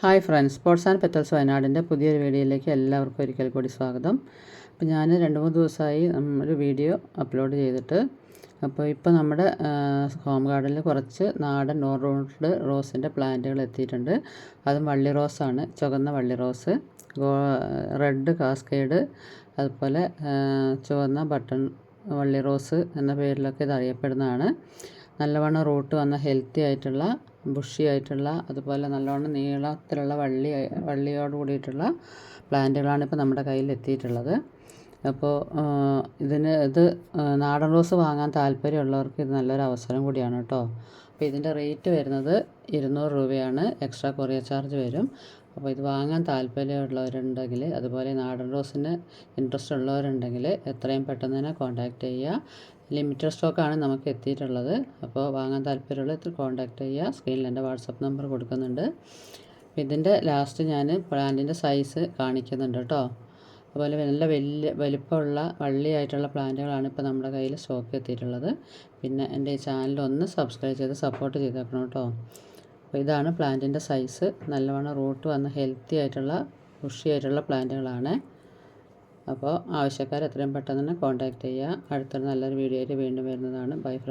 Hi friends, sports and petals വയനാടിൻ്റെ പുതിയൊരു വീഡിയോയിലേക്ക് എല്ലാവർക്കും ഒരിക്കൽ കൂടി സ്വാഗതം. അപ്പോൾ ഞാൻ 2-3 ദിവസമായി ഒരു വീഡിയോ അപ്ലോഡ് ചെയ്തിട്ട്. അപ്പോൾ ഇപ്പോൾ നമ്മുടെ ഹോം ഗാർഡനിൽ കുറച്ച് നാടൻ റൂട്ട് റോസിൻ്റെ പ്ലാന്റുകൾ എത്തിയിട്ടുണ്ട്. അതും വള്ളി റോസാണ്, ചുവന്ന വള്ളി റോസ്, റെഡ് കാസ്കേഡ്, അതുപോലെ ചുവന്ന ബട്ടൺ വള്ളി റോസ് എന്ന പേരിലൊക്കെ ഇത് അറിയപ്പെടുന്നതാണ്. നല്ലവണ്ണം റൂട്ട് വന്ന ഹെൽത്തി ആയിട്ടുള്ള ബുഷി ആയിട്ടുള്ള അതുപോലെ നല്ലവണ്ണം നീളത്തിലുള്ള വള്ളിയോട് കൂടിയിട്ടുള്ള പ്ലാന്റുകളാണ് ഇപ്പോൾ നമ്മുടെ കയ്യിൽ എത്തിയിട്ടുള്ളത്. അപ്പോൾ ഇത് നാടൻ റോസ് വാങ്ങാൻ താല്പര്യമുള്ളവർക്ക് ഇത് നല്ലൊരു അവസരം കൂടിയാണ് കേട്ടോ. അപ്പോൾ ഇതിൻ്റെ റേറ്റ് വരുന്നത് 200 രൂപയാണ്, എക്സ്ട്രാ കൊറിയർ ചാർജ് വരും. അപ്പോൾ ഇത് വാങ്ങാൻ താല്പര്യമുള്ളവരുണ്ടെങ്കിൽ, അതുപോലെ നാടൻ റോസിന് ഇൻട്രസ്റ്റ് ഉള്ളവരുണ്ടെങ്കിൽ എത്രയും പെട്ടെന്ന് തന്നെ കോൺടാക്റ്റ് ചെയ്യുക. ലിമിറ്റഡ് സ്റ്റോക്കാണ് നമുക്ക് എത്തിയിട്ടുള്ളത്. അപ്പോൾ വാങ്ങാൻ താല്പര്യമുള്ള കോൺടാക്റ്റ് ചെയ്യുക. സ്ക്രീനിൽ എൻ്റെ വാട്സപ്പ് നമ്പർ കൊടുക്കുന്നുണ്ട്. ഇതിൻ്റെ ലാസ്റ്റ് ഞാൻ പ്ലാന്റിൻ്റെ സൈസ് കാണിക്കുന്നുണ്ട് കേട്ടോ. അതുപോലെ നല്ല വലിപ്പമുള്ള വള്ളിയായിട്ടുള്ള പ്ലാന്റുകളാണ് ഇപ്പോൾ നമ്മുടെ കയ്യിൽ സ്റ്റോക്ക് എത്തിയിട്ടുള്ളത്. പിന്നെ എൻ്റെ ഈ ചാനൽ ഒന്ന് സബ്സ്ക്രൈബ് ചെയ്ത് സപ്പോർട്ട് ചെയ്തേക്കണം കേട്ടോ. അപ്പോൾ ഇതാണ് പ്ലാന്റിൻ്റെ സൈസ്. നല്ലവണ്ണം റൂട്ട് വന്ന ഹെൽത്തി ആയിട്ടുള്ള ബുഷി ആയിട്ടുള്ള പ്ലാന്റുകളാണ്. അപ്പോൾ ആവശ്യക്കാർ എത്രയും പെട്ടെന്ന് തന്നെ കോൺടാക്റ്റ് ചെയ്യുക. അടുത്തൊരു നല്ലൊരു വീഡിയോ ആയിട്ട് വീണ്ടും വരുന്നതാണ്. Bye friends.